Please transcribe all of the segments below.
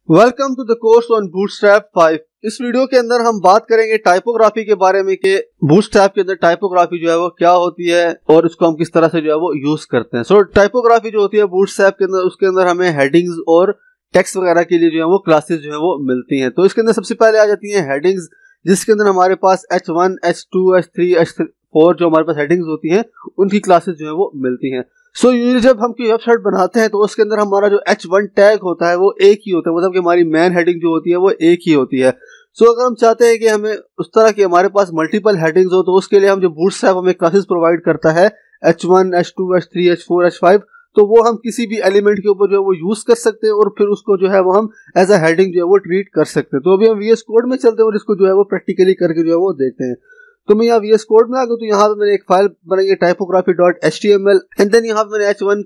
Welcome to the course on Bootstrap 5। इस video के अंदर हम बात करेंगे टाइपोग्राफी के बारे में कि बूटस्ट्रैप के अंदर टाइपोग्राफी जो है वो क्या होती है और उसको हम किस तरह से जो है वो यूज करते हैं। टाइपोग्राफी जो होती है बूटस्ट्रैप के अंदर, उसके अंदर हमें हेडिंग्स और टेक्स्ट वगैरह के लिए जो है वो क्लासेस जो है वो मिलती हैं। तो इसके अंदर सबसे पहले आ जाती हैं हेडिंग्स, जिसके अंदर हमारे पास H1, H2, H3, H4 जो हमारे पास हेडिंग्स होती हैं उनकी क्लासेस जो है वो मिलती हैं। यूजली जब हम कोई वेबसाइट बनाते हैं तो उसके अंदर हमारा जो H1 टैग होता है वो एक ही होता है, मतलब कि हमारी मेन हेडिंग जो होती है वो एक ही होती है। अगर हम चाहते हैं कि हमें उस तरह की हमारे पास मल्टीपल हेडिंग्स हो तो उसके लिए हम जो बूटस्ट्रैप हमें क्लासेस प्रोवाइड करता है H1, H2, H3, H4, H5, तो वो हम किसी भी एलिमेंट के ऊपर जो है वो यूज कर सकते हैं और फिर उसको जो है वो हम एज अ हेडिंग जो है वो ट्रीट कर सकते हैं। तो अभी हम VS कोड में चलते हैं और इसको जो है वो प्रैक्टिकली करके जो है वो देखते हैं। तो मैं यहाँ VS कोड में आ गया, तो यहाँ पे मैंने एक फाइल बनाई है typography.html एंड देन यहाँ पे मैंने H1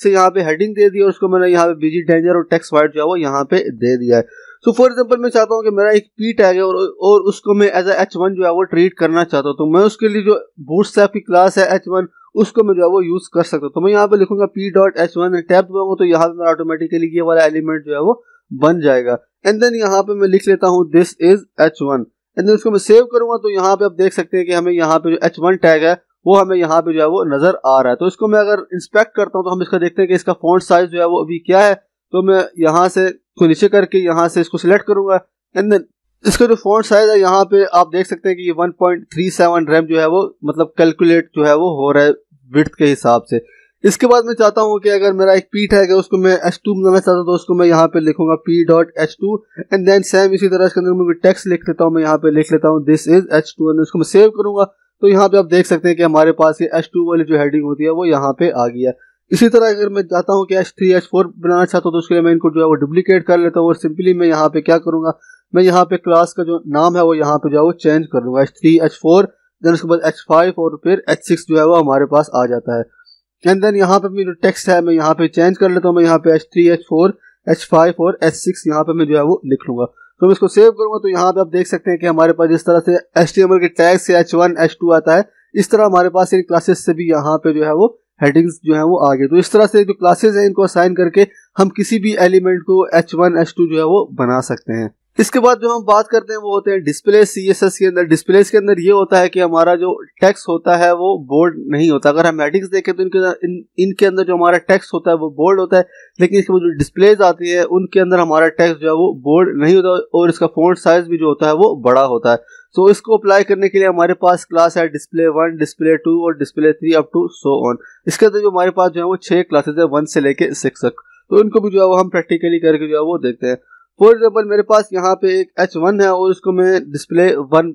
से यहाँ पे हेडिंग दे दी और उसको मैंने यहाँ पे BG डेंजर और टेक्स्ट वाइट जो है वो यहाँ पे दे दिया है। फॉर एग्जांपल मैं चाहता हूँ कि मेरा एक P टैग है और उसको मैं एज a H1 जो है वो ट्रीट करना चाहता हूँ, तो मैं उसके लिए जो बूटस्ट्रैप की क्लास है H1 उसको मैं जो है वो यूज कर सकता हूँ। तो मैं यहाँ पे लिखूंगा P.H1 टैब दूंगा तो यहाँ पे मेरा ऑटोमेटिकली ये वाला एलिमेंट जो है वो बन जाएगा। एंड देन यहाँ पे मैं लिख लेता हूँ this is H1 and then उसको मैं सेव करूंगा तो यहाँ पे आप देख सकते हैं कि हमें यहाँ पे जो H1 टैग है वो हमें यहाँ पे जो है वो नजर आ रहा है। तो इसको मैं अगर इंस्पेक्ट करता हूँ तो हम इसका देखते हैं कि इसका फॉन्ट साइज जो है वो अभी क्या है। तो मैं यहाँ से इसको नीचे करके यहाँ से इसको सिलेक्ट करूंगा एंड देन इसका जो फॉन्ट साइज है यहाँ पे आप देख सकते हैं कि ये 1.37 रैम जो है वो मतलब कैलकुलेट जो है वो हो रहा है विड्थ के हिसाब से। इसके बाद मैं चाहता हूँ कि अगर मेरा एक P टैग है उसको मैं H2 बनाना चाहता हूँ तो उसको मैं यहाँ पे लिखूंगा P.H2 एंड देन सेम इसी तरह इसके अंदर मैं टेक्स्ट लिख लेता हूँ, मैं यहाँ पे लिख लेता हूँ दिस इज H2 एंड इसको मैं सेव करूंगा तो यहाँ पे आप देख सकते हैं कि हमारे पास ये H2 वाली जो हेडिंग होती है वो यहाँ पे आ गई है। इसी तरह अगर मैं चाहता हूँ कि H3, H4 बनाना चाहता हूँ तो उसके लिए मैं इनको जो है वो डुप्लीकेट कर लेता हूँ और सिंपली मैं यहाँ पे क्या करूंगा, मैं यहाँ पे क्लास का जो नाम है वो यहाँ पे जो है वो चेंज कर दूंगा H3, H4 देन उसके बाद H5 और फिर H6 जो है वो हमारे पास आ जाता है। एंड देन यहाँ पे मेरी जो टेक्स्ट है मैं यहाँ पे चेंज कर लेता हूँ, मैं यहाँ पे H3, H4, H5 और H6 यहाँ पे मैं जो है वो लिख लूंगा। तो मैं इसको सेव करूंगा तो यहाँ पे आप देख सकते हैं कि हमारे पास जिस तरह से HTML के टैग से H1, H2 आता है इस तरह हमारे पास इन क्लासेस से भी यहाँ पे जो है वो हेडिंग्स जो है वो आ गए। तो इस तरह से जो क्लासेस हैं इनको असाइन करके हम किसी भी एलिमेंट को H1, H2 जो है वो बना सकते हैं। इसके बाद जो हम बात करते हैं वो होते हैं डिस्प्ले CSS के अंदर। डिस्प्लेस के अंदर ये होता है कि हमारा जो टेक्स्ट होता है वो बोल्ड नहीं होता। अगर हम हेडिंग्स देखें तो इनके अंदर जो हमारा टेक्स्ट होता है वो बोल्ड होता है, लेकिन इसके जो डिस्प्लेज आती है उनके अंदर हमारा टेक्स्ट जो है वो बोल्ड नहीं होता और इसका फॉन्ट साइज भी जो होता है वो बड़ा होता है। इसको अप्लाई करने के लिए हमारे पास क्लास है display1, display2 और display3 up to so on. इसके अंदर जो हमारे पास जो है वो 6 क्लासेस है 1 से लेके 6 तक। तो इनको भी जो है वो हम प्रैक्टिकली करके जो है वो देखते हैं। फॉर एग्जाम्पल मेरे पास यहाँ पे एक H1 है और इसको मैं display1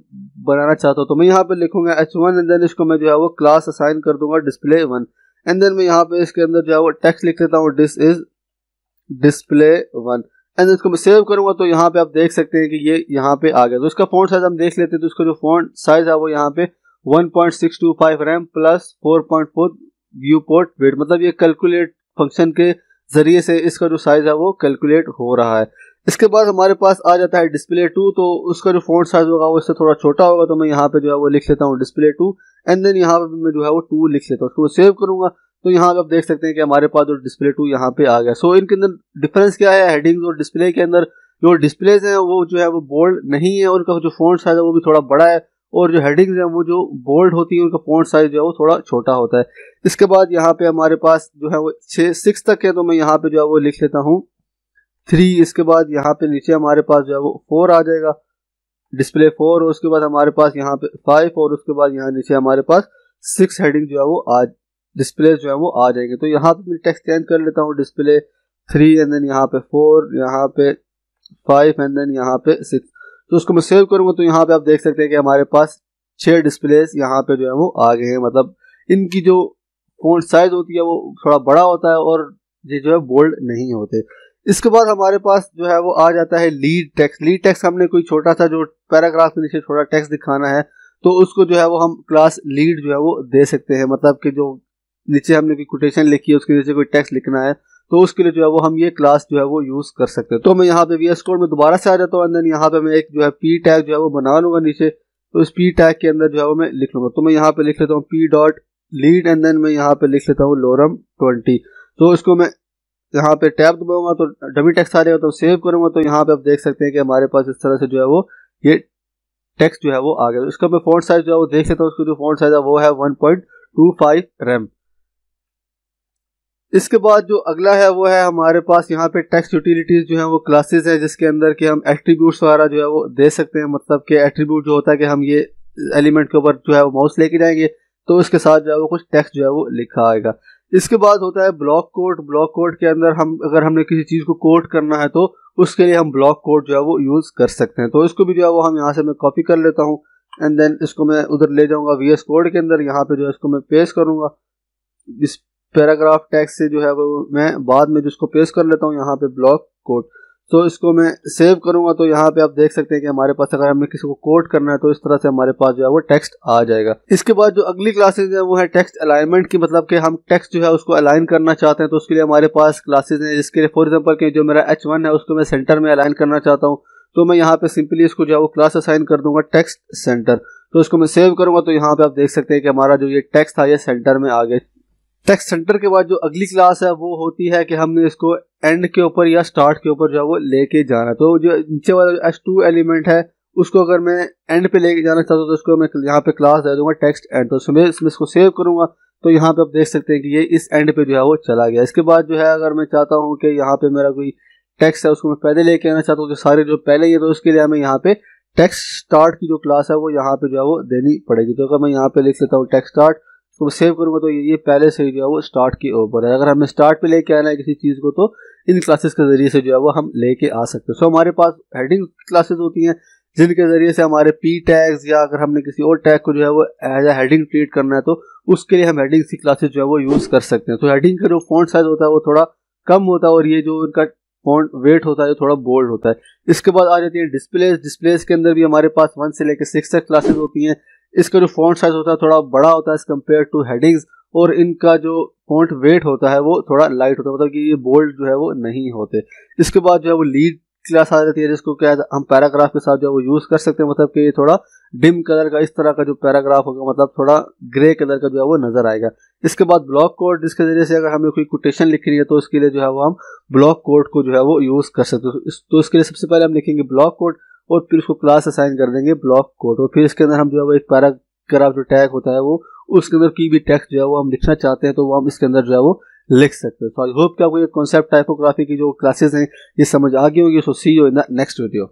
बनाना चाहता हूँ तो मैं यहाँ पे लिखूंगा H1 एंड देन इसको मैं जो है वो क्लास असाइन कर दूंगा display1 एंड देन मैं यहाँ पे इसके अंदर जो है वो टेक्स्ट लिख देता हूँ दिस इज display1 एंड इसको मैं सेव करूंगा तो यहाँ पे आप देख सकते हैं कि ये यहाँ पे आ गया। तो इसका फॉन्ट साइज हम देख लेते हैं तो इसका जो फॉन्ट साइज है वो यहाँ पे 1.625 rem plus 4.4 viewport width, मतलब ये कैलकुलेट फंक्शन के जरिए से इसका जो साइज है वो कैलकुलेट हो रहा है। इसके बाद हमारे पास आ जाता है display2, तो उसका जो फॉन्ट साइज होगा वो इससे थोड़ा छोटा होगा तो मैं यहाँ पे जो है वो लिख लेता हूँ display2 एंड देन यहाँ पे मैं जो है वो 2 लिख लेता हूँ, उसको सेव करूंगा तो यहाँ पे आप देख सकते हैं कि हमारे पास जो display2 यहाँ पे आ गया। इनके अंदर डिफरेंस क्या है, हेडिंग्स और डिस्प्ले के अंदर जो डिस्प्लेज हैं वो जो है वो बोल्ड नहीं है और उनका जो फॉन्ट साइज है वो भी थोड़ा बड़ा है और जो हेडिंग्स हैं वो जो बोल्ड होती है उनका फॉन्ट साइज जो है वो थोड़ा छोटा होता है। इसके बाद यहाँ पे हमारे पास जो है वो 6 तक है तो मैं यहाँ पे जो है वो लिख लेता हूँ 3। इसके बाद यहाँ पे नीचे हमारे पास जो है वो 4 आ जाएगा display4 और उसके बाद हमारे पास यहाँ पे 5 और उसके बाद यहाँ नीचे हमारे पास 6 हेडिंग जो है वो आज डिस्प्ले जो है वो आ जाएंगे। तो यहाँ पे मैं टेक्स्ट चेंज कर लेता हूँ display3 एंड देन यहाँ पे 4, यहाँ पे 5 एंड देन यहाँ पे 6। तो उसको मैं सेव करूंगा तो यहाँ पे आप देख सकते हैं कि हमारे पास 6 डिस्प्लेस यहाँ पे जो है वो आ गए हैं, मतलब इनकी जो फॉन्ट साइज होती है वो थोड़ा बड़ा होता है और ये जो है बोल्ड नहीं होते। इसके बाद हमारे पास जो है वो आ जाता है लीड टेक्स्ट। लीड टेक्स्ट हमने कोई छोटा सा जो पैराग्राफ के नीचे छोटा टेक्स्ट दिखाना है तो उसको जो है वो हम क्लास लीड जो है वो दे सकते हैं, मतलब कि जो नीचे हमने कोई कोटेशन लिखी है उसके नीचे कोई टेक्स्ट लिखना है तो उसके लिए जो है वो हम ये क्लास जो है वो यूज कर सकते हैं। तो मैं यहाँ पे VS कोड में दोबारा से आ जाता हूँ एंड देन यहाँ पे मैं एक जो है P टैग जो है वो बना लूंगा नीचे। तो इस P टैग के अंदर जो है वो मैं लिख लूंगा तो मैं यहाँ पे लिख लेता हूँ P.lead एंड देन मैं यहाँ पे लिख लेता हूँ lorem 20। तो इसको मैं यहाँ पे टैब दबाऊंगा तो डमी टेक्स्ट आ जाएगा, तो सेव करूंगा तो यहाँ पे आप देख सकते हैं कि हमारे पास इस तरह से जो है वो ये टेक्स्ट जो है वो आ गया। तो इसका मैं फॉन्ट साइज जो है वो देख सकता हूँ, उसका जो फॉन्ट साइज है वो है 1.25 रैम। इसके बाद जो अगला है वो है हमारे पास यहाँ पे टेक्स्ट यूटिलिटीज जो है वो क्लासेस है, जिसके अंदर के हम एट्रीब्यूट्स वगैरह जो है वो दे सकते हैं। मतलब कि एट्रीब्यूट जो होता है कि हम ये एलिमेंट के ऊपर जो है वो माउस लेके जाएंगे तो उसके साथ जो है वो कुछ टेक्स्ट जो है वो लिखा आएगा। इसके बाद होता है ब्लॉक कोड। ब्लॉक कोड के अंदर हम अगर हमने किसी चीज़ को कोड करना है तो उसके लिए हम ब्लॉक कोड जो है वो यूज़ कर सकते हैं। तो इसको भी जो है वो हम यहाँ से मैं कॉपी कर लेता हूँ एंड देन इसको मैं उधर ले जाऊँगा VS कोड के अंदर। यहाँ पे जो है इसको मैं पेस्ट करूँगा, इस पैराग्राफ टेक्स्ट से जो है वो मैं बाद में जिसको पेस्ट कर लेता हूँ यहाँ पे ब्लॉक कोड। तो इसको मैं सेव करूंगा तो यहाँ पे आप देख सकते हैं कि हमारे पास अगर हमने किसी को कोड करना है तो इस तरह से हमारे पास जो है वो टेक्स्ट आ जाएगा। इसके बाद जो अगली क्लासेज है वो है टेक्स्ट अलाइनमेंट की। मतलब कि हम टेक्स्ट जो है उसको अलाइन करना चाहते हैं तो उसके लिए हमारे पास क्लासेज हैं, जिसके लिए फॉर एग्जांपल कि जो मेरा H1 है उसको मैं सेंटर में अलाइन करना चाहता हूँ तो मैं यहाँ पे सिंपली इसको जो है वो क्लास असाइन कर दूंगा टेक्स्ट सेंटर। तो इसको मैं सेव करूंगा तो यहाँ पे आप देख सकते हैं कि हमारा जो ये टेक्स्ट था ये सेंटर में आ गया। टेक्स्ट सेंटर के बाद जो अगली क्लास है वो होती है कि हमने इसको एंड के ऊपर या स्टार्ट के ऊपर जो है वो लेके जाना है। तो जो नीचे वाला H2 एलिमेंट है उसको अगर मैं एंड पे लेके जाना चाहता हूँ तो उसको मैं यहाँ पे क्लास दे दूंगा टेक्स्ट एंड। तो इसमें इसको सेव करूंगा तो यहाँ पे आप देख सकते हैं कि ये इस एंड पे जो है वो चला गया। इसके बाद जो है अगर मैं चाहता हूँ कि यहाँ पे मेरा कोई टेक्स्ट है उसको मैं पहले लेके आना चाहता हूँ, जो सारे जो पहले ही, तो उसके लिए हमें यहाँ पे टेक्स्ट स्टार्ट की जो क्लास है वो यहाँ पे जो है वो देनी पड़ेगी। तो अगर मैं यहाँ पे लिख लेता हूँ टेक्स्ट स्टार्ट तो सेव करूंगा तो ये पहले से जो है वो स्टार्ट के ऊपर है। अगर हमें स्टार्ट पे लेके आना है किसी चीज़ को तो इन क्लासेस के जरिए से जो है वो हम लेके आ सकते हैं। सो हमारे पास हेडिंग क्लासेस होती हैं जिनके जरिए से हमारे पी टैग्स या अगर हमने किसी और टैग को जो है वो एज ए हेडिंग ट्रीट करना है तो उसके लिए हम हेडिंग की क्लासेस जो है वो यूज़ कर सकते हैं। तो हेडिंग का जो फॉन्ट साइज होता है वो थोड़ा कम होता है और ये जो इनका फॉन्ट वेट होता है थोड़ा बोल्ड होता है। इसके बाद आ जाती है डिस्प्लेस। डिस्प्लेस के अंदर भी हमारे पास 1 से लेकर 6 तक क्लासेस होती हैं। इसका जो फॉन्ट साइज होता है थोड़ा बड़ा होता है एज कम्पेयर टू हेडिंग्स, और इनका जो फॉन्ट वेट होता है वो थोड़ा लाइट होता है, मतलब कि ये बोल्ड जो है वो नहीं होते। इसके बाद जो है वो लीड क्लास आ जाती है जिसको क्या है हम पैराग्राफ के साथ जो है वो यूज़ कर सकते हैं। मतलब कि ये थोड़ा डिम कलर का इस तरह का जो पैराग्राफ होगा, मतलब थोड़ा ग्रे कलर का जो है वो नजर आएगा। इसके बाद ब्लॉक कोड, जिसके जरिए से अगर हमें कोई कोटेशन लिखनी है तो उसके लिए जो है वो हम ब्लॉक कोड को जो है वो यूज़ कर सकते हैं। तो इसके लिए सबसे पहले हम लिखेंगे ब्लॉक कोड और फिर उसको क्लास असाइन कर देंगे ब्लॉक कोड, और फिर इसके अंदर हम जो है वो एक पैराग्राफ जो टैग होता है वो उसके अंदर की भी टेक्स्ट जो है वो हम लिखना चाहते हैं तो वो हम इसके अंदर जो है वो लिख सकते हैं। तो आई होप कि आपको ये कॉन्सेप्ट टाइपोग्राफी की जो क्लासेस हैं ये समझ आ गई होगी। So see you in the next video.